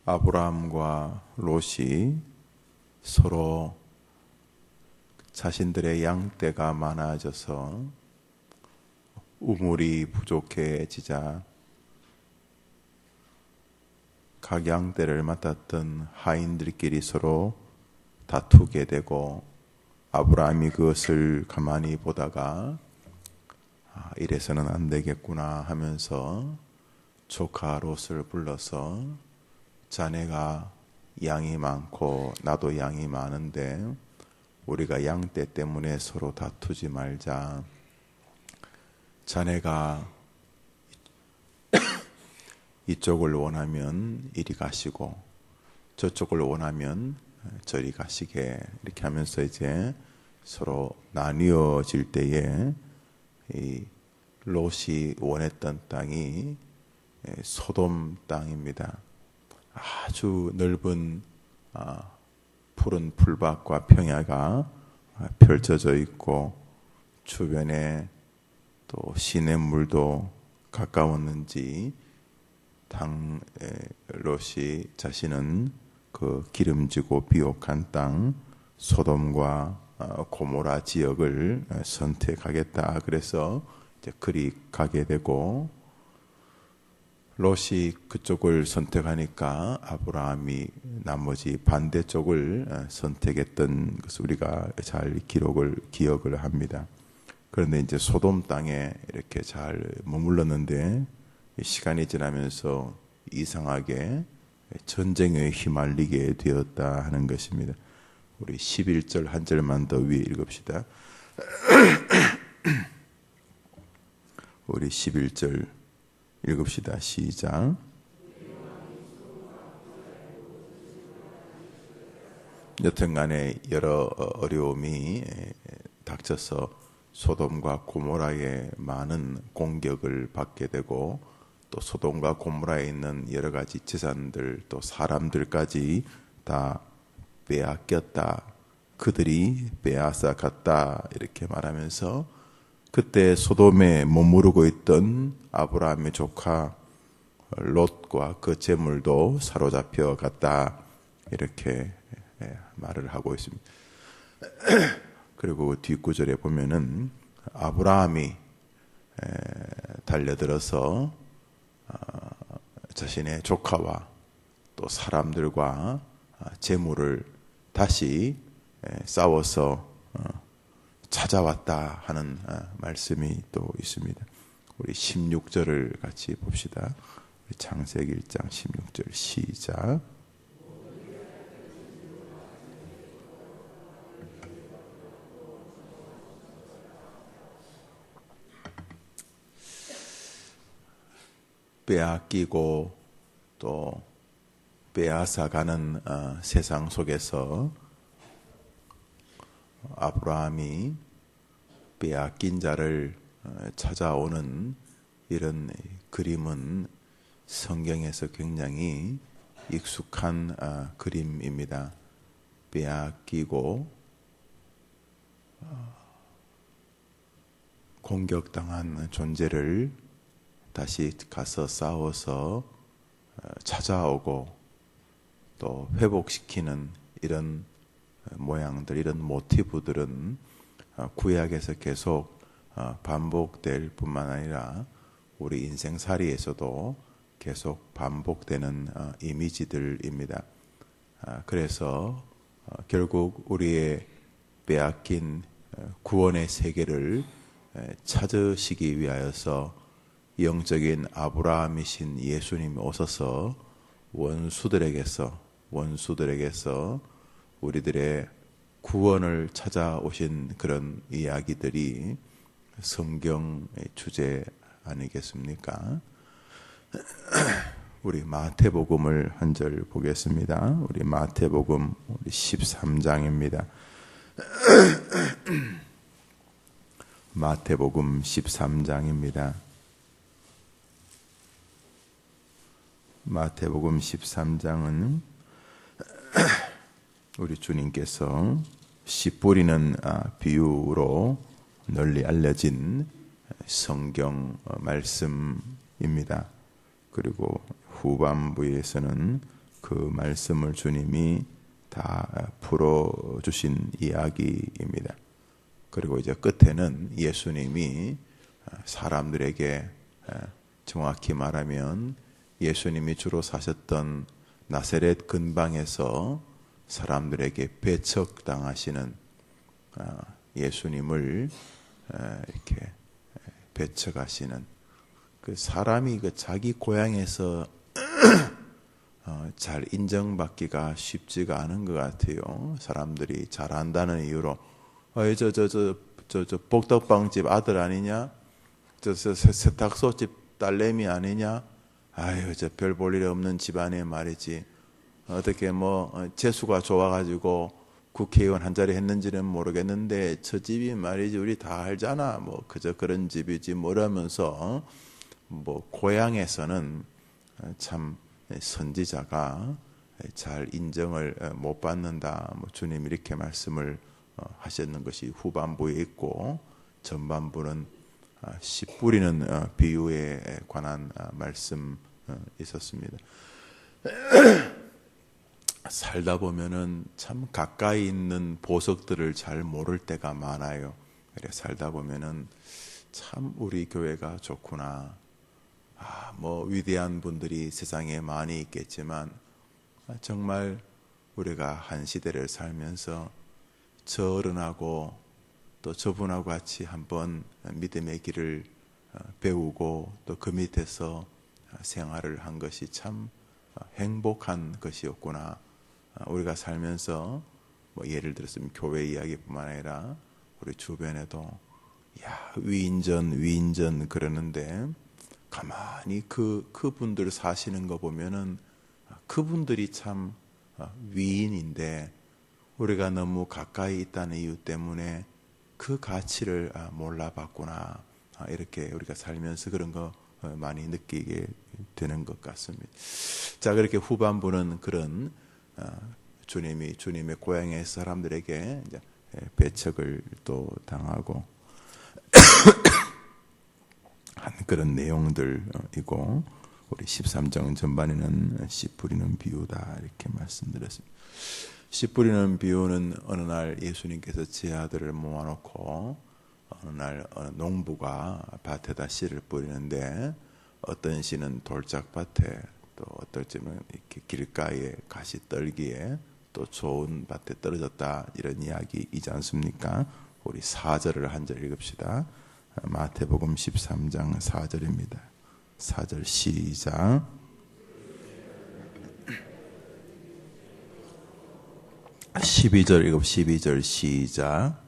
아브라함과 롯이 서로 자신들의 양떼가 많아져서 우물이 부족해지자 각 양떼를 맡았던 하인들끼리 서로 다투게 되고, 아브라함이 그것을 가만히 보다가 이래서는 안 되겠구나 하면서 조카 롯을 불러서 자네가 양이 많고 나도 양이 많은데 우리가 양떼 때문에 서로 다투지 말자. 자네가 이쪽을 원하면 이리 가시고 저쪽을 원하면 저리 가시게, 이렇게 하면서 이제 서로 나뉘어질 때에 이 롯이 원했던 땅이 소돔 땅입니다. 아주 넓은 푸른 풀밭과 평야가 펼쳐져 있고, 주변에 또 시냇물도 가까웠는지 롯이 자신은 그 기름지고 비옥한 땅 소돔과 고모라 지역을 선택하겠다. 그래서 이제 그리 가게 되고, 롯이 그쪽을 선택하니까 아브라함이 나머지 반대쪽을 선택했던 것을 우리가 잘 기억을 합니다. 그런데 이제 소돔 땅에 이렇게 잘 머물렀는데 시간이 지나면서 이상하게 전쟁에 휘말리게 되었다 하는 것입니다. 우리 11절 한 절만 더 위에 읽읍시다. 우리 11절 읽읍시다. 시작. 여튼간에 여러 어려움이 닥쳐서 소돔과 고모라의 많은 공격을 받게 되고, 또 소돔과 고모라에 있는 여러 가지 재산들, 또 사람들까지 다 빼앗겼다. 그들이 빼앗아 갔다. 이렇게 말하면서 그때 소돔에 머무르고 있던 아브라함의 조카 롯과 그 재물도 사로잡혀 갔다. 이렇게 말을 하고 있습니다. 그리고 뒷구절에 보면은 아브라함이 달려들어서 자신의 조카와 또 사람들과 재물을 다시 싸워서 찾아왔다 하는 말씀이 또 있습니다. 우리 16절을 같이 봅시다. 창세기 1장 16절 시작. 빼앗기고 또 빼앗아가는 세상 속에서 아브라함이 빼앗긴 자를 찾아오는 이런 그림은 성경에서 굉장히 익숙한 그림입니다. 빼앗기고 공격당한 존재를 다시 가서 싸워서 찾아오고 또 회복시키는 이런 모양들, 이런 모티브들은 구약에서 계속 반복될 뿐만 아니라 우리 인생살이에서도 계속 반복되는 이미지들입니다. 그래서 결국 우리의 빼앗긴 구원의 세계를 찾으시기 위하여서 영적인 아브라함이신 예수님이 오셔서 원수들에게서 우리들의 구원을 찾아오신 그런 이야기들이 성경의 주제 아니겠습니까? 우리 마태복음을 한 절 보겠습니다. 우리 마태복음 13장입니다. 마태복음 13장입니다. 마태복음 13장은 우리 주님께서 씨 뿌리는 비유로 널리 알려진 성경 말씀입니다. 그리고 후반부에서는 그 말씀을 주님이 다 풀어주신 이야기입니다. 그리고 이제 끝에는 예수님이 사람들에게, 정확히 말하면 예수님이 주로 사셨던 나사렛 근방에서 사람들에게 배척당하시는 예수님을 이렇게 배척하시는 그 사람이 그 자기 고향에서 잘 인정받기가 쉽지가 않은 것 같아요. 사람들이 잘한다는 이유로 저 복덕방집 아들 아니냐? 저 세탁소집 딸내미 아니냐? 아유, 저 별 볼 일 없는 집안에 말이지. 어떻게 뭐 재수가 좋아가지고 국회의원 한 자리 했는지는 모르겠는데 저 집이 말이지 우리 다 알잖아. 뭐 그저 그런 집이지 뭐라면서 뭐 고향에서는 참 선지자가 잘 인정을 못 받는다. 뭐 주님 이렇게 말씀을 하셨는 것이 후반부에 있고, 전반부는 씨 뿌리는 비유에 관한 말씀 있었습니다. 살다 보면은 참 가까이 있는 보석들을 잘 모를 때가 많아요. 그래 살다 보면은 참 우리 교회가 좋구나. 뭐 위대한 분들이 세상에 많이 있겠지만 정말 우리가 한 시대를 살면서 저 어른하고 또 저분하고 같이 한번 믿음의 길을 배우고 또 그 밑에서 생활을 한 것이 참 행복한 것이었구나. 우리가 살면서 뭐 예를 들었으면 교회 이야기뿐만 아니라 우리 주변에도 위인전 그러는데 가만히 그분들 사시는 거 보면은 그분들이 참 위인인데 우리가 너무 가까이 있다는 이유 때문에 그 가치를 몰라봤구나. 이렇게 우리가 살면서 그런 거 많이 느끼게 되는 것 같습니다. 자, 그렇게 후반부는 그런 주님의 고향의 사람들에게 이제 배척을 또 당하고 한 그런 내용들이고, 우리 13장 전반에는 씨 뿌리는 비유다 이렇게 말씀드렸습니다. 씨 뿌리는 비유는 어느 날 예수님께서 제 아들을 모아놓고 어느 날 농부가 밭에다 씨를 뿌리는데 어떤 씨는 돌짝밭에, 또 어떨 때는 이렇게 길가에 가시떨기에 또 좋은 밭에 떨어졌다, 이런 이야기이지 않습니까? 우리 4절을 한 절 읽읍시다. 마태복음 13장 4절입니다. 4절 시작. 아, 12절 읽읍 12절 시작.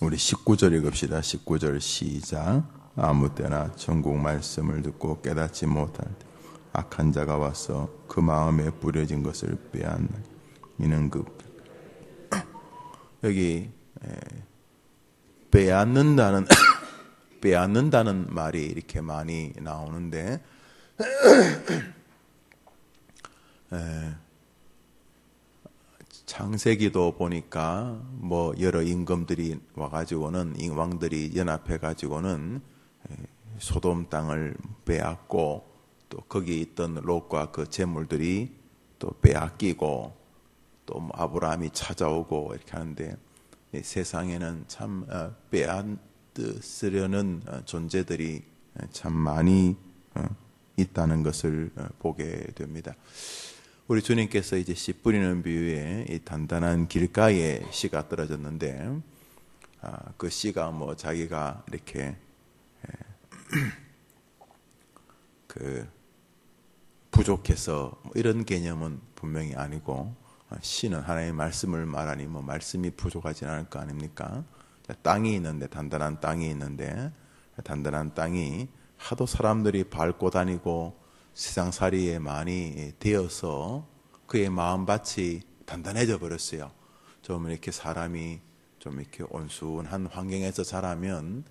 우리 19절 읽읍시다. 19절 시작. 아무 때나 천국 말씀을 듣고 깨닫지 못할 때 악한 자가 와서 그 마음에 뿌려진 것을 빼앗는 이는 여기 빼앗는다는 빼앗는다는 말이 이렇게 많이 나오는데 창세기도 보니까 뭐 여러 임금들이 와가지고는, 왕들이 연합해가지고는 소돔 땅을 빼앗고, 또 거기 있던 롯과 그 재물들이 또 빼앗기고, 또 아브라함이 찾아오고 이렇게 하는데, 세상에는 참 빼앗으려는 존재들이 참 많이 있다는 것을 보게 됩니다. 우리 주님께서 이제 씨 뿌리는 비유에 이 단단한 길가에 씨가 떨어졌는데, 그 씨가 뭐 자기가 이렇게 그 부족해서 뭐 이런 개념은 분명히 아니고, 씨는 하나님의 말씀을 말하니 뭐 말씀이 부족하진 않을 거 아닙니까? 땅이 있는데, 단단한 땅이 있는데, 단단한 땅이 하도 사람들이 밟고 다니고 세상살이에 많이 되어서 그의 마음밭이 단단해져 버렸어요. 좀 이렇게 사람이 좀 이렇게 온순한 환경에서 자라면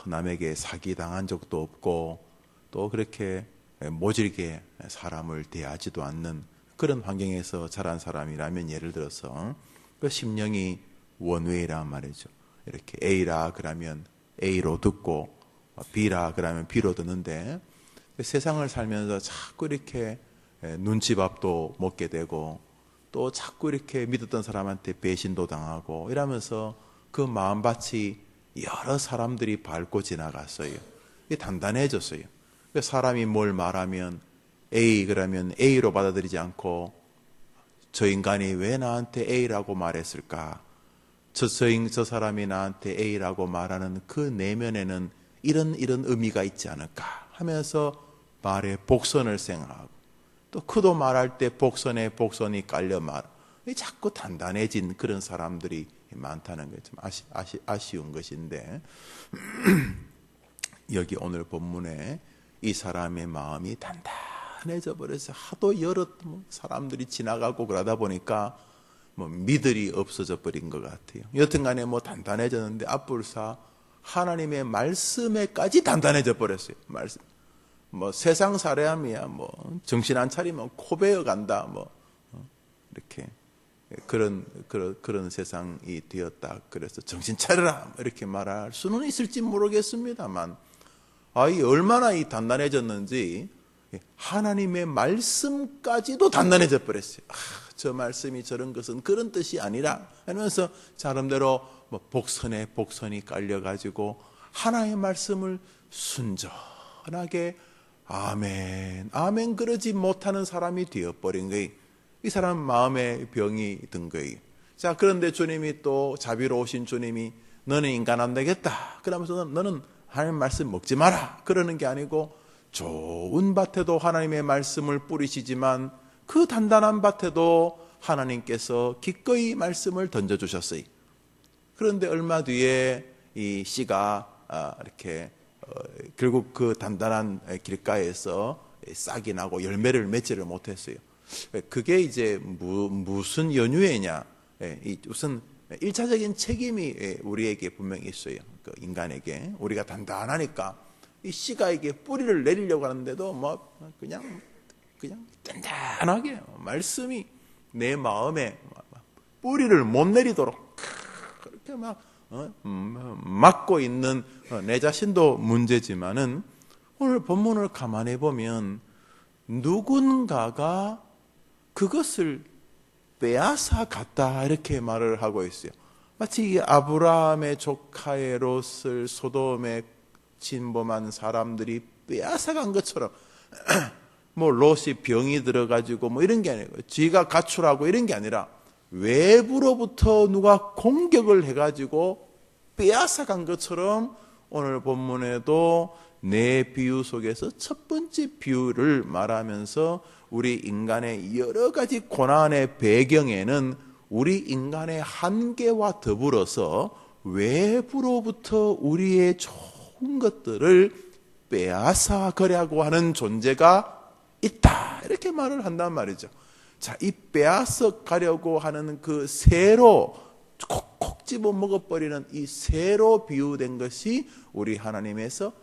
남에게 사기당한 적도 없고, 또 그렇게 모질게 사람을 대하지도 않는 그런 환경에서 자란 사람이라면, 예를 들어서 그 심령이 원웨이란 말이죠. 이렇게 A라 그러면 A로 듣고, 비라 그러면 비로 드는데 세상을 살면서 자꾸 이렇게 눈치밥도 먹게 되고 또 자꾸 이렇게 믿었던 사람한테 배신도 당하고 이러면서 그 마음밭이 여러 사람들이 밟고 지나갔어요. 이게 단단해졌어요. 사람이 뭘 말하면 A 그러면 A로 받아들이지 않고 저 인간이 왜 나한테 A라고 말했을까? 저 사람이 나한테 A라고 말하는 그 내면에는 이런 의미가 있지 않을까 하면서 말에 복선을 생각하고 또 그도 말할 때 복선에 복선이 깔려 말. 자꾸 단단해진 그런 사람들이 많다는 게 좀 아쉬운 것인데 여기 오늘 본문에 이 사람의 마음이 단단해져 버려서 하도 여러 사람들이 지나가고 그러다 보니까 미들이 없어져 버린 것 같아요. 여튼간에 단단해졌는데 앞불사 하나님의 말씀에까지 단단해져 버렸어요. 말씀. 세상 사람이야 정신 안 차리면 코 베어 간다 이렇게 그런 세상이 되었다. 그래서 정신 차려라 이렇게 말할 수는 있을지 모르겠습니다만 이 얼마나 단단해졌는지 하나님의 말씀까지도 단단해져 버렸어요. 저 말씀이 저런 것은 그런 뜻이 아니라 하면서 나름대로 복선에 복선이 깔려가지고 하나님의 말씀을 순전하게 아멘 아멘 그러지 못하는 사람이 되어버린 거예요. 이 사람 마음에 병이 든 거예요. 자, 그런데 주님이 또 자비로우신 주님이 너는 인간 안 되겠다 그러면서 너는 하나님 말씀 먹지 마라 그러는 게 아니고 좋은 밭에도 하나님의 말씀을 뿌리시지만 그 단단한 밭에도 하나님께서 기꺼이 말씀을 던져주셨어요. 그런데 얼마 뒤에 이 씨가 이렇게 결국 그 단단한 길가에서 싹이 나고 열매를 맺지를 못했어요. 그게 이제 무슨 연유에냐? 우선 1차적인 책임이 우리에게 분명히 있어요. 그 인간에게 우리가 단단하니까 이 씨가 이게 뿌리를 내리려고 하는데도 그냥 단단하게 말씀이 내 마음에 뿌리를 못 내리도록 그렇게 막고 있는 내 자신도 문제지만은 오늘 본문을 가만히 보면 누군가가 그것을 빼앗아 갔다 이렇게 말을 하고 있어요. 마치 아브라함의 조카의 롯을 소돔에 침범한 사람들이 빼앗아 간 것처럼 롯이 병이 들어가지고 이런 게 아니고 쥐가 가출하고 이런 게 아니라 외부로부터 누가 공격을 해가지고 빼앗아 간 것처럼 오늘 본문에도 내 비유 속에서 첫 번째 비유를 말하면서 우리 인간의 여러 가지 고난의 배경에는 우리 인간의 한계와 더불어서 외부로부터 우리의 좋은 것들을 빼앗아 가려고 하는 존재가 있다 이렇게 말을 한단 말이죠. 자, 이 빼앗아 가려고 하는 그 새로 콕콕 집어 먹어버리는 이 새로 비유된 것이 우리 하나님께서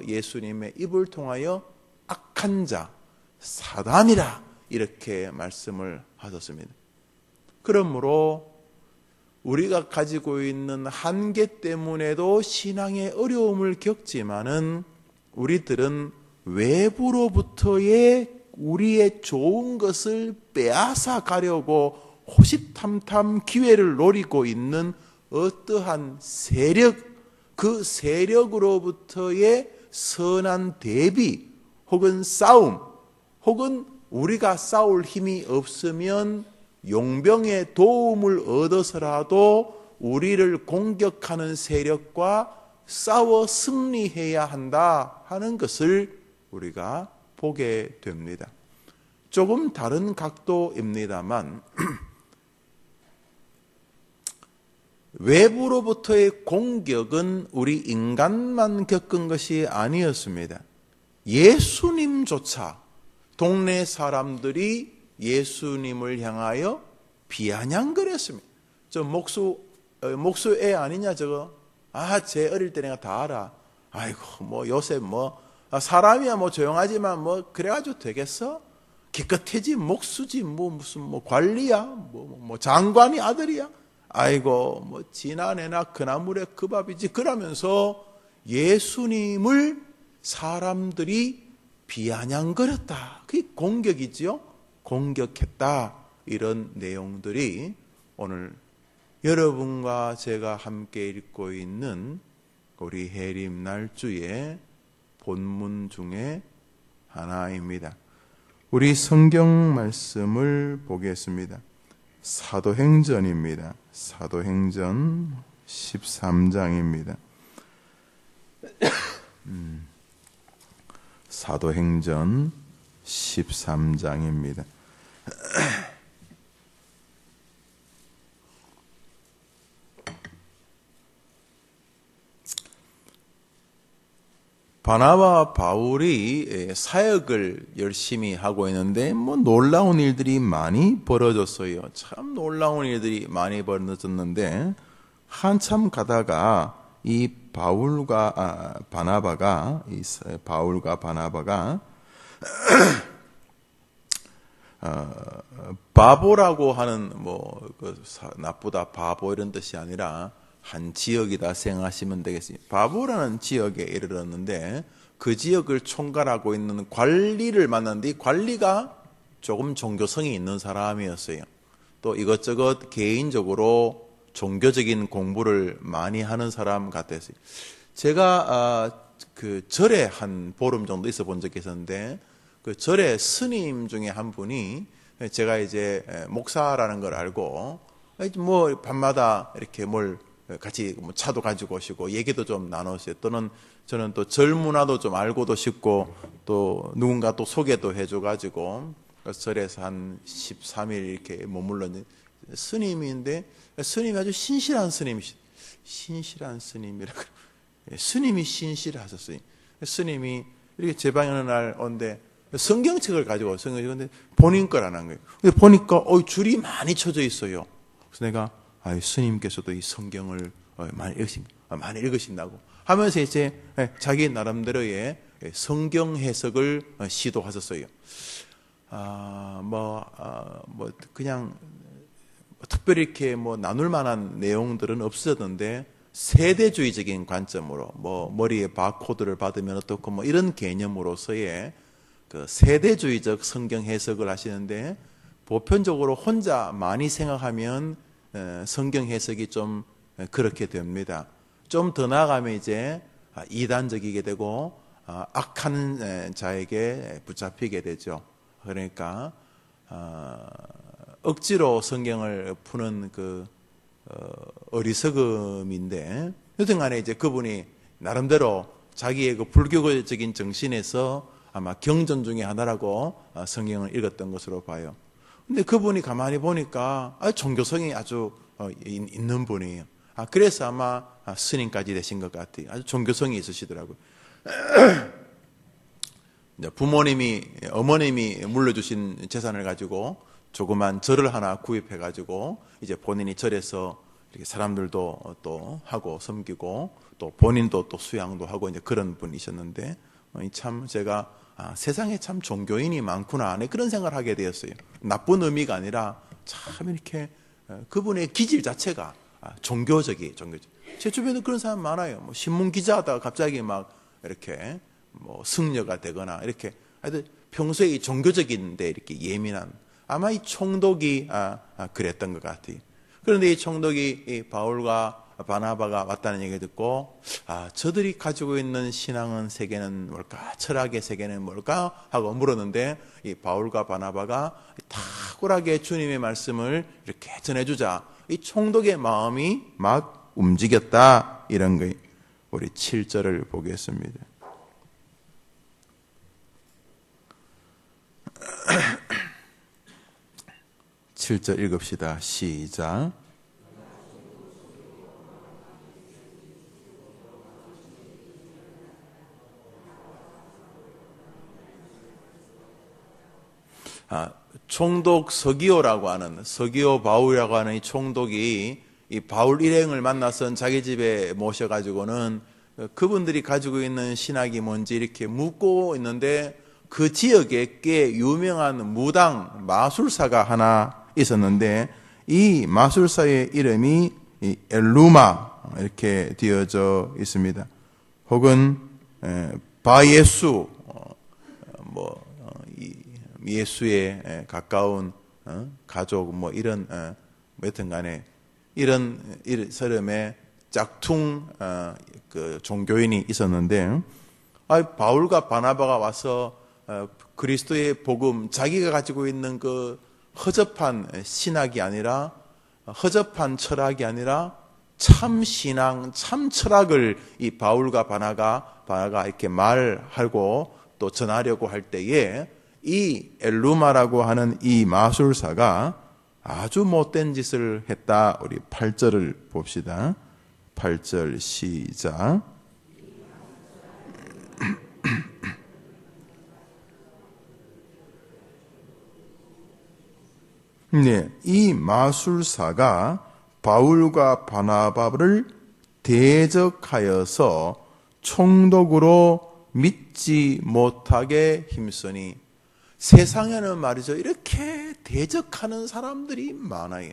예수님의 입을 통하여 악한 자, 사단이라 이렇게 말씀을 하셨습니다. 그러므로 우리가 가지고 있는 한계 때문에도 신앙의 어려움을 겪지만은 우리들은 외부로부터의 우리의 좋은 것을 빼앗아 가려고 호시탐탐 기회를 노리고 있는 어떠한 세력, 그 세력으로부터의 선한 대비 혹은 싸움, 혹은 우리가 싸울 힘이 없으면 용병의 도움을 얻어서라도 우리를 공격하는 세력과 싸워 승리해야 한다 하는 것을 우리가 보게 됩니다. 조금 다른 각도입니다만 외부로부터의 공격은 우리 인간만 겪은 것이 아니었습니다. 예수님조차 동네 사람들이 예수님을 향하여 비아냥거렸습니다. 저 목수 애 아니냐 저거? 쟤 어릴 때 내가 다 알아. 아이고 요새 사람이야 조용하지만 그래가지고 되겠어? 기껏해지 목수지 무슨 관리야 장관이 아들이야. 아이고 지난해나 그나물에 그 밥이지. 그러면서 예수님을 사람들이 비아냥거렸다. 그게 공격이지요. 공격했다. 이런 내용들이 오늘 여러분과 제가 함께 읽고 있는 우리 해림 날주의 본문 중에 하나입니다. 우리 성경 말씀을 보겠습니다. 사도행전입니다. 사도행전 13장입니다. 사도행전 13장입니다. 바나바 바울이 사역을 열심히 하고 있는데 놀라운 일들이 많이 벌어졌어요. 참 놀라운 일들이 많이 벌어졌는데 한참 가다가 이 바울과 바나바가 바보라고 하는 나쁘다 바보 이런 뜻이 아니라 한 지역이다 생각하시면 되겠습니다. 바보라는 지역에 이르렀는데 그 지역을 총괄하고 있는 관리를 만났는데 이 관리가 조금 종교성이 있는 사람이었어요. 또 이것저것 개인적으로 종교적인 공부를 많이 하는 사람 같았어요. 제가 그 절에 한 보름 정도 있어 본 적이 있었는데 그 절에 스님 중에 한 분이 제가 이제 목사라는 걸 알고 밤마다 이렇게 같이 차도 가지고 오시고 얘기도 좀 나누었어요. 또는 저는 또 절 문화도 좀 알고도 싶고 또 누군가 또 소개도 해줘가지고 절에서 한 13일 이렇게 머물렀는데 스님인데 스님이 아주 신실한 스님이시죠. 신실한 스님이라 스님이 신실하셨어요. 스님이 이렇게 제 방에 어느 날 온데 성경책을 가지고 왔어요. 근데 본인 거라는 거예요. 근데 보니까 줄이 많이 쳐져 있어요. 그래서 내가 스님께서도 이 성경을 많이 읽으신다고 하면서 이제 자기 나름대로의 성경 해석을 시도하셨어요. 그냥 특별히 이렇게 나눌 만한 내용들은 없었는데 세대주의적인 관점으로 머리에 바코드를 받으면 어떻고 이런 개념으로서의 그 세대주의적 성경 해석을 하시는데 보편적으로 혼자 많이 생각하면 성경 해석이 좀 그렇게 됩니다. 좀 더 나아가면 이제 이단적이게 되고 악한 자에게 붙잡히게 되죠. 그러니까 억지로 성경을 푸는 그 어리석음인데 여튼간에 이제 그분이 나름대로 자기의 그 불교적인 정신에서 아마 경전 중에 하나라고 성경을 읽었던 것으로 봐요. 근데 그분이 가만히 보니까 종교성이 아주 있는 분이에요. 그래서 아마 스님까지 되신 것 같아요. 아주 종교성이 있으시더라고요. 어머님이 물려주신 재산을 가지고 조그만 절을 하나 구입해가지고 이제 본인이 절에서 이렇게 사람들도 또 하고 섬기고 또 본인도 또 수양도 하고 이제 그런 분이셨는데 참 제가 세상에 참 종교인이 많구나 그런 생각을 하게 되었어요. 나쁜 의미가 아니라 참 이렇게 그분의 기질 자체가 종교적이. 제 주변에도 그런 사람 많아요. 신문 기자하다가 갑자기 막 이렇게 승려가 되거나 이렇게 하여튼 평소에 이 종교적인데 이렇게 예민한 아마 이 총독이 그랬던 것 같아요. 그런데 이 총독이 이 바울과 바나바가 왔다는 얘기 듣고 저들이 가지고 있는 신앙은 세계는 뭘까? 철학의 세계는 뭘까? 하고 물었는데 이 바울과 바나바가 탁월하게 주님의 말씀을 이렇게 전해주자 이 총독의 마음이 막 움직였다 이런 거예요. 우리 7절을 보겠습니다. 7절 읽읍시다. 시작. 총독 서기오 바울이라고 하는 이 총독이 이 바울 일행을 만나서 자기 집에 모셔가지고는 그분들이 가지고 있는 신학이 뭔지 이렇게 묻고 있는데 그 지역에 꽤 유명한 무당 마술사가 하나 있었는데 이 마술사의 이름이 엘루마 이렇게 되어져 있습니다. 혹은 바예수, 예수에 가까운 가족 이런 여튼간에 이런 서름의 짝퉁 그 종교인이 있었는데, 바울과 바나바가 와서 그리스도의 복음, 자기가 가지고 있는 그 허접한 신학이 아니라, 허접한 철학이 아니라 참 신앙, 참 철학을 이 바울과 바나가 이렇게 말하고 또 전하려고 할 때에 이 엘루마라고 하는 이 마술사가 아주 못된 짓을 했다. 우리 8절을 봅시다. 8절 시작. 네, 이 마술사가 바울과 바나바를 대적하여서 총독으로 믿지 못하게 힘쓰니, 세상에는 말이죠, 이렇게 대적하는 사람들이 많아요.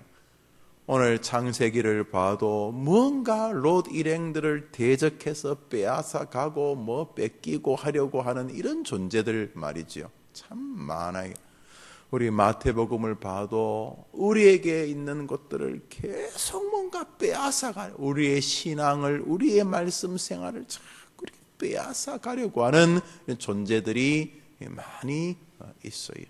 오늘 창세기를 봐도 뭔가 롯 일행들을 대적해서 빼앗아가고 뺏기고 하려고 하는 이런 존재들 말이죠. 참 많아요. 우리 마태복음을 봐도 우리에게 있는 것들을 계속 뭔가 빼앗아가, 우리의 신앙을, 우리의 말씀 생활을 자꾸 빼앗아가려고 하는 존재들이 많이 있어요.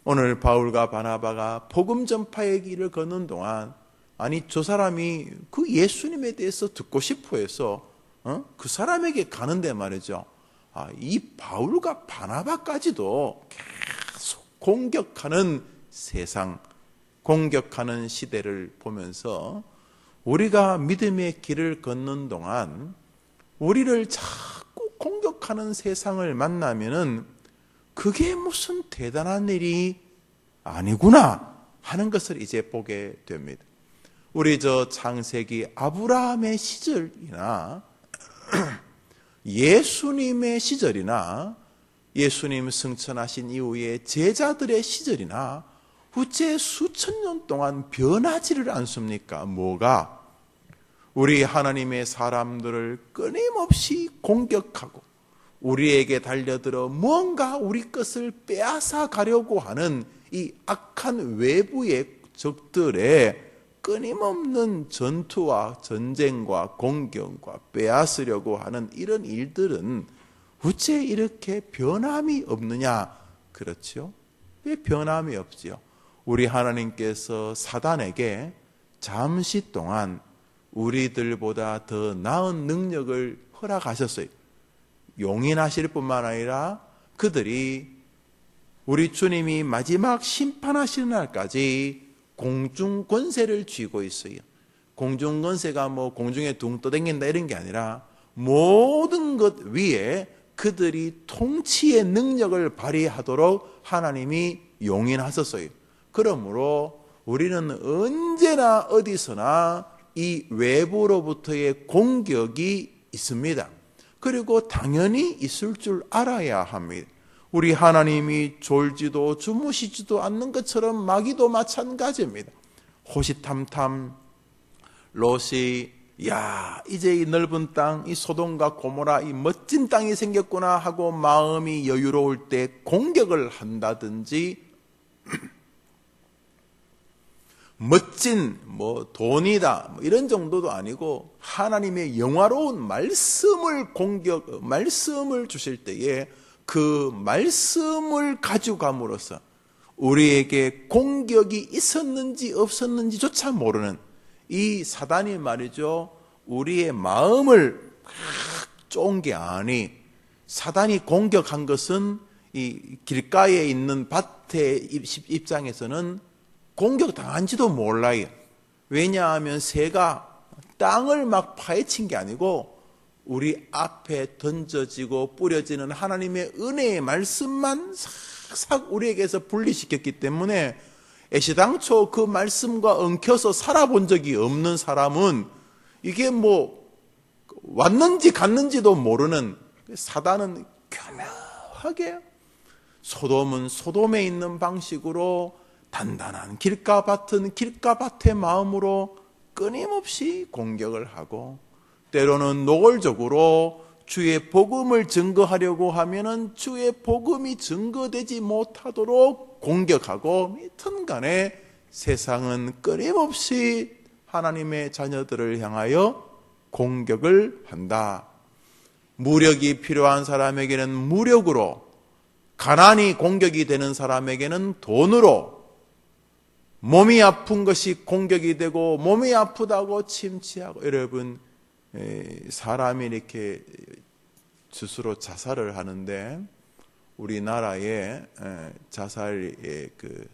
오늘 바울과 바나바가 복음 전파의 길을 걷는 동안, 아니 저 사람이 그 예수님에 대해서 듣고 싶어 해서 그 사람에게 가는데 말이죠. 이 바울과 바나바까지도 계속 공격하는 세상, 공격하는 시대를 보면서 우리가 믿음의 길을 걷는 동안 우리를 자꾸 공격하는 세상을 만나면은 그게 무슨 대단한 일이 아니구나 하는 것을 이제 보게 됩니다. 우리 저 창세기 아브라함의 시절이나 예수님의 시절이나 예수님 승천하신 이후에 제자들의 시절이나 후째 수천 년 동안 변하지를 않습니까? 뭐가? 우리 하나님의 사람들을 끊임없이 공격하고 우리에게 달려들어 뭔가 우리 것을 빼앗아 가려고 하는 이 악한 외부의 적들의 끊임없는 전투와 전쟁과 공격과 빼앗으려고 하는 이런 일들은 어째 이렇게 변함이 없느냐? 그렇죠? 왜 변함이 없지요? 우리 하나님께서 사단에게 잠시 동안 우리들보다 더 나은 능력을 허락하셨어요. 용인하실 뿐만 아니라 그들이 우리 주님이 마지막 심판하시는 날까지 공중 권세를 쥐고 있어요. 공중 권세가 공중에 둥 떠다닌다 이런 게 아니라 모든 것 위에 그들이 통치의 능력을 발휘하도록 하나님이 용인하셨어요. 그러므로 우리는 언제나 어디서나 이 외부로부터의 공격이 있습니다. 그리고 당연히 있을 줄 알아야 합니다. 우리 하나님이 졸지도 주무시지도 않는 것처럼 마귀도 마찬가지입니다. 호시탐탐 롯이 이제 이 넓은 땅, 이 소돔과 고모라, 이 멋진 땅이 생겼구나 하고 마음이 여유로울 때 공격을 한다든지, 멋진 돈이다 이런 정도도 아니고 하나님의 영화로운 말씀을 주실 때에 그 말씀을 가져감으로써 우리에게 공격이 있었는지 없었는지조차 모르는 이 사단이 말이죠, 우리의 마음을 쫀 게 아니, 사단이 공격한 것은 이 길가에 있는 밭의 입장에서는 공격당한지도 몰라요. 왜냐하면 새가 땅을 막 파헤친 게 아니고 우리 앞에 던져지고 뿌려지는 하나님의 은혜의 말씀만 싹싹 우리에게서 분리시켰기 때문에 애시당초 그 말씀과 엉켜서 살아본 적이 없는 사람은 이게 왔는지 갔는지도 모르는, 사단은 교묘하게 소돔은 소돔에 있는 방식으로 단단한 길가밭의 마음으로 끊임없이 공격을 하고, 때로는 노골적으로 주의 복음을 증거하려고 하면은 주의 복음이 증거되지 못하도록 공격하고, 튼 간에 세상은 끊임없이 하나님의 자녀들을 향하여 공격을 한다. 무력이 필요한 사람에게는 무력으로, 가난이 공격이 되는 사람에게는 돈으로, 몸이 아픈 것이 공격이 되고 몸이 아프다고 침치하고, 여러분 사람이 이렇게 스스로 자살을 하는데 우리나라의 자살의 그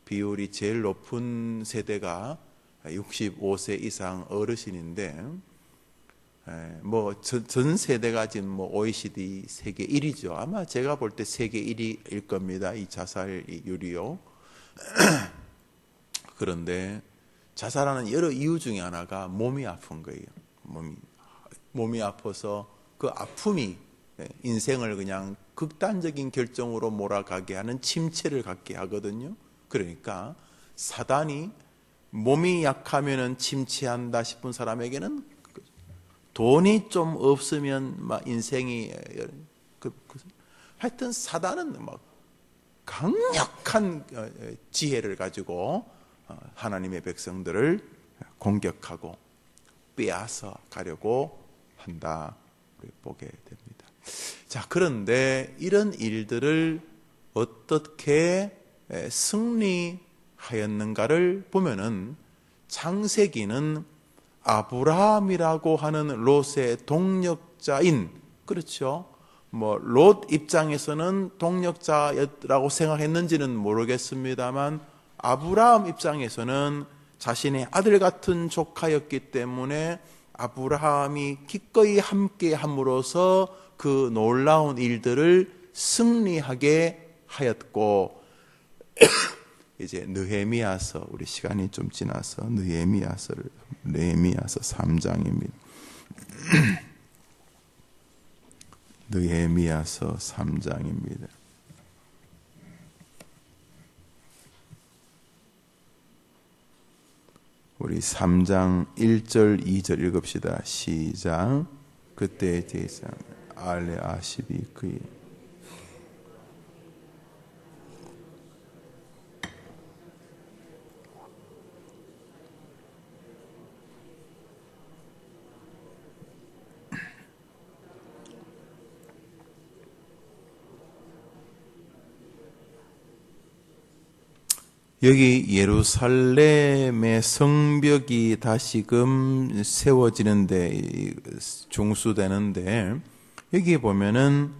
비율이 제일 높은 세대가 65세 이상 어르신인데, 뭐 전 세대가 지금 뭐 OECD 세계 1위죠. 아마 제가 볼 때 세계 1위일 겁니다. 이 자살률이요. 그런데 자살하는 여러 이유 중에 하나가 몸이 아픈 거예요. 몸이 아파서 그 아픔이 인생을 그냥 극단적인 결정으로 몰아가게 하는 침체를 갖게 하거든요. 그러니까 사단이 몸이 약하면은 침체한다 싶은 사람에게는 돈이 좀 없으면 막 인생이 하여튼 사단은 막 강력한 지혜를 가지고 하나님의 백성들을 공격하고 빼앗아 가려고 한다, 보게 됩니다. 자, 그런데 이런 일들을 어떻게 승리하였는가를 보면은 창세기는 아브라함이라고 하는 롯의 동력자인, 그렇죠? 뭐 롯 입장에서는 동력자라고 생각했는지는 모르겠습니다만 아브라함 입장에서는 자신의 아들 같은 조카였기 때문에 아브라함이 기꺼이 함께 함으로써 그 놀라운 일들을 승리하게 하였고, 이제 느헤미야서, 우리 시간이 좀 지나서 느헤미야서 3장입니다. 느헤미야서 3장입니다. 우리 3장 1절 2절 읽읍시다. 시작. 그때에 대해서 알레 아십이 그의 여기 예루살렘의 성벽이 다시금 세워지는데, 중수되는데, 여기 보면은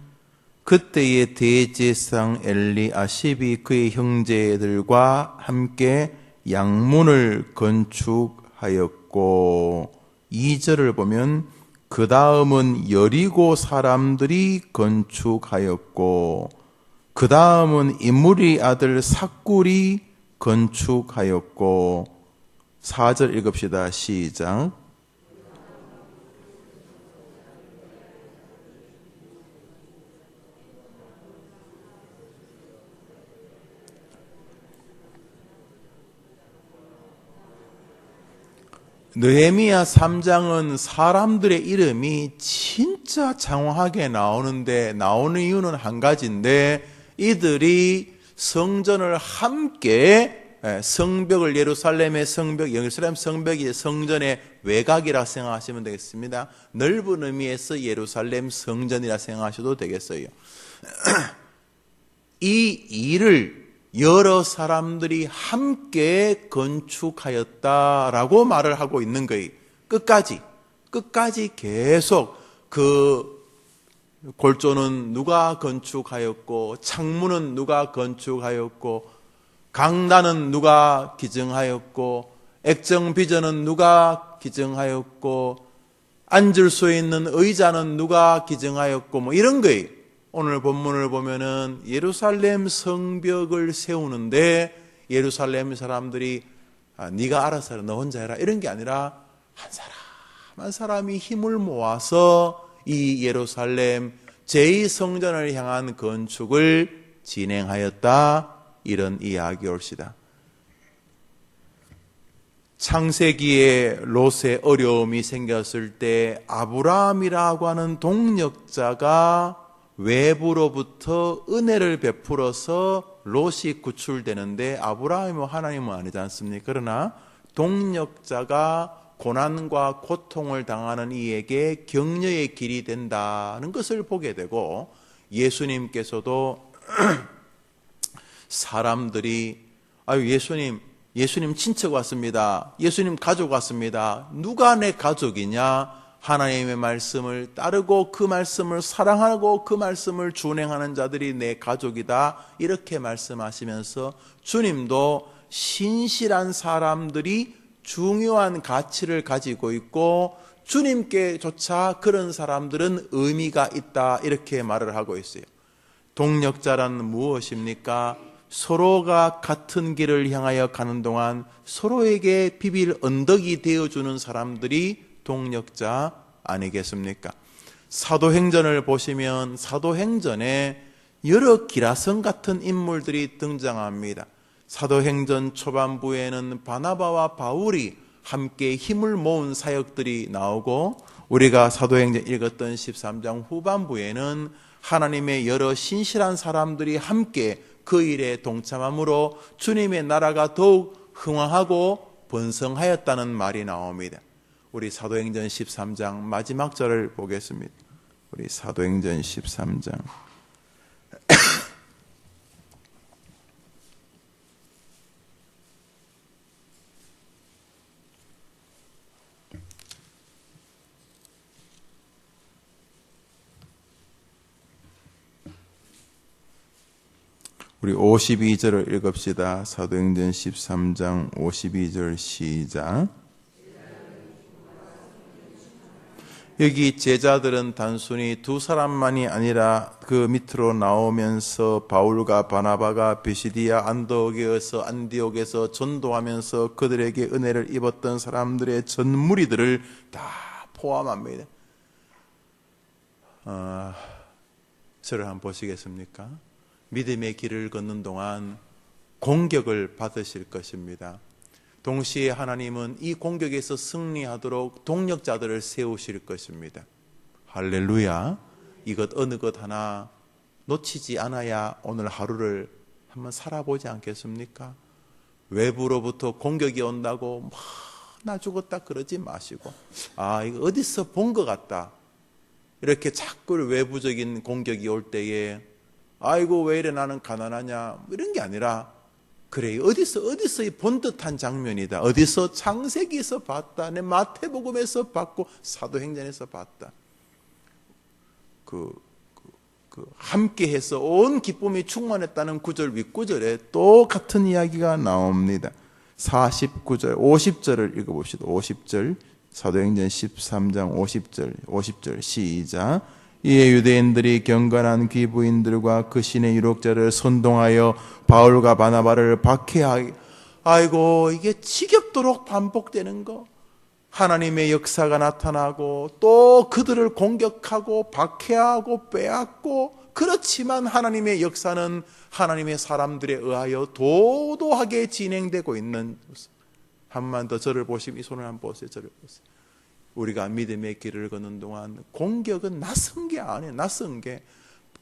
그때의 대제사장 엘리아십이 그의 형제들과 함께 양문을 건축하였고, 2절을 보면 그 다음은 여리고 사람들이 건축하였고, 그 다음은 이므리 아들 삭굴이 건축하였고, 4절 읽읍시다. 시작. 느헤미야 3장은 사람들의 이름이 진짜 장황하게 나오는데, 나오는 이유는 한 가지인데, 이들이 성전을 함께, 성벽을, 예루살렘의 성벽, 예루살렘 성벽이 성전의 외곽이라 생각하시면 되겠습니다. 넓은 의미에서 예루살렘 성전이라 생각하셔도 되겠어요. 이 일을 여러 사람들이 함께 건축하였다라고 말을 하고 있는 거예요. 끝까지 계속 그 골조는 누가 건축하였고, 창문은 누가 건축하였고, 강단은 누가 기증하였고, 액정비전은 누가 기증하였고, 앉을 수 있는 의자는 누가 기증하였고, 뭐 이런 거예요. 오늘 본문을 보면은 예루살렘 성벽을 세우는데 예루살렘 사람들이 네가 알아서 해라, 너 혼자 해라, 이런 게 아니라 한 사람 한 사람이 힘을 모아서 이 예루살렘 제2성전을 향한 건축을 진행하였다, 이런 이야기올시다. 창세기에 롯에 어려움이 생겼을 때 아브라함이라고 하는 동력자가 외부로부터 은혜를 베풀어서 롯이 구출되는데 아브라함은 하나님은 아니지 않습니까? 그러나 동력자가 고난과 고통을 당하는 이에게 격려의 길이 된다는 것을 보게 되고, 예수님께서도 사람들이 예수님 친척 왔습니다. 예수님 가족 왔습니다. 누가 내 가족이냐? 하나님의 말씀을 따르고 그 말씀을 사랑하고 그 말씀을 준행하는 자들이 내 가족이다. 이렇게 말씀하시면서 주님도 신실한 사람들이 중요한 가치를 가지고 있고 주님께조차 그런 사람들은 의미가 있다. 이렇게 말을 하고 있어요. 동력자란 무엇입니까? 서로가 같은 길을 향하여 가는 동안 서로에게 비빌 언덕이 되어주는 사람들이 동력자 아니겠습니까? 사도행전을 보시면 사도행전에 여러 기라성 같은 인물들이 등장합니다. 사도행전 초반부에는 바나바와 바울이 함께 힘을 모은 사역들이 나오고, 우리가 사도행전 읽었던 13장 후반부에는 하나님의 여러 신실한 사람들이 함께 그 일에 동참함으로 주님의 나라가 더욱 흥왕하고 번성하였다는 말이 나옵니다. 우리 사도행전 13장 마지막 절을 보겠습니다. 우리 사도행전 13장 우리 52절을 읽읍시다. 사도행전 13장 52절 시작. 여기 제자들은 단순히 두 사람만이 아니라 그 밑으로 나오면서 바울과 바나바가 비시디아 안디옥에서 전도하면서 그들에게 은혜를 입었던 사람들의 전 무리들을 다 포함합니다. 저를 한번 보시겠습니까? 믿음의 길을 걷는 동안 공격을 받으실 것입니다. 동시에 하나님은 이 공격에서 승리하도록 동력자들을 세우실 것입니다. 할렐루야. 이것 어느 것 하나 놓치지 않아야 오늘 하루를 한번 살아보지 않겠습니까? 외부로부터 공격이 온다고 나 죽었다 그러지 마시고, 이거 어디서 본 것 같다, 이렇게 자꾸 외부적인 공격이 올 때에 아이고 왜 이래 나는 가난하냐 이런 게 아니라, 그래 어디서 이 본 듯한 장면이다, 어디서 창세기에서 봤다, 내 마태복음에서 봤고 사도행전에서 봤다, 함께해서 온 기쁨이 충만했다는 구절 윗구절에 또 같은 이야기가 나옵니다. 49절 50절을 읽어봅시다. 50절 사도행전 13장 50절 시작. 이에 유대인들이 경건한 귀부인들과 그 신의 유력자를 선동하여 바울과 바나바를 박해하기. 아이고 이게 지겹도록 반복되는 거. 하나님의 역사가 나타나고 또 그들을 공격하고 박해하고 빼앗고, 그렇지만 하나님의 역사는 하나님의 사람들에 의하여 도도하게 진행되고 있는. 한 번 더 저를 보시면 이 손을 한번 보세요. 저를 보세요. 우리가 믿음의 길을 걷는 동안 공격은 낯선 게 아니에요. 낯선 게.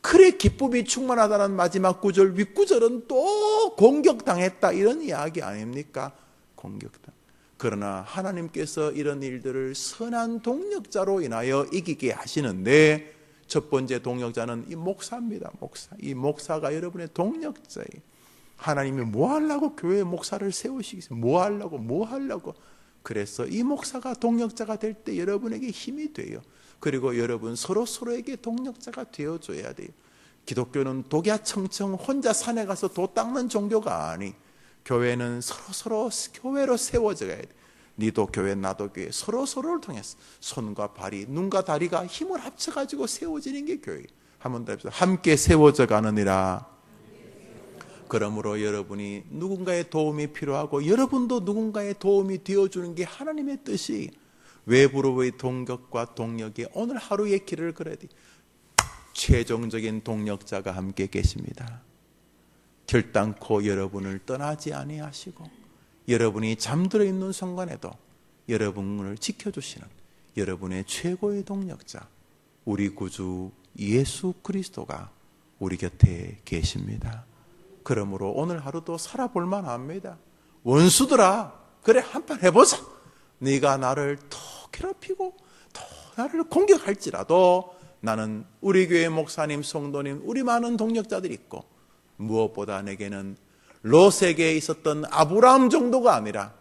그래 기쁨이 충만하다는 마지막 구절 윗구절은 또 공격당했다 이런 이야기 아닙니까? 공격당. 그러나 하나님께서 이런 일들을 선한 동력자로 인하여 이기게 하시는데, 첫 번째 동력자는 이 목사입니다. 목사. 이 목사가 여러분의 동력자예요. 하나님이 뭐 하려고 교회 목사를 세우시겠어요? 뭐 하려고. 그래서 이 목사가 동력자가 될 때 여러분에게 힘이 돼요. 그리고 여러분 서로에게 동력자가 되어줘야 돼요. 기독교는 독야청청 혼자 산에 가서 도 닦는 종교가 아니. 교회는 서로 교회로 세워져야 돼. 니도 교회 나도 교회, 서로를 통해서 손과 발이, 눈과 다리가 힘을 합쳐가지고 세워지는 게 교회. 한번 더 해보세요. 함께 세워져 가느니라. 그러므로 여러분이 누군가의 도움이 필요하고 여러분도 누군가의 도움이 되어주는 게 하나님의 뜻이, 외부로의 동력과 동력이 오늘 하루의 길을 걸어야 돼. 최종적인 동력자가 함께 계십니다. 결단코 여러분을 떠나지 아니하시고 여러분이 잠들어 있는 순간에도 여러분을 지켜주시는 여러분의 최고의 동력자, 우리 구주 예수 그리스도가 우리 곁에 계십니다. 그러므로 오늘 하루도 살아볼 만합니다. 원수들아, 그래 한판 해보자. 네가 나를 더 괴롭히고 더 나를 공격할지라도 나는 우리 교회 목사님, 성도님, 우리 많은 동력자들이 있고, 무엇보다 내게는 롯에게 있었던 아브라함 정도가 아니라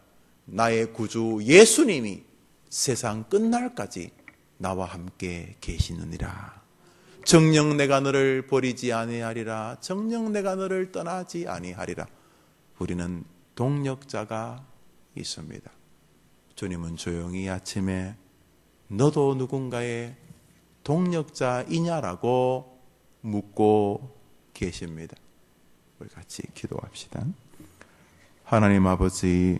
나의 구주 예수님이 세상 끝날까지 나와 함께 계시느니라. 정녕 내가 너를 버리지 아니하리라. 정녕 내가 너를 떠나지 아니하리라. 우리는 동력자가 있습니다. 주님은 조용히 아침에 너도 누군가의 동력자이냐라고 묻고 계십니다. 우리 같이 기도합시다. 하나님 아버지,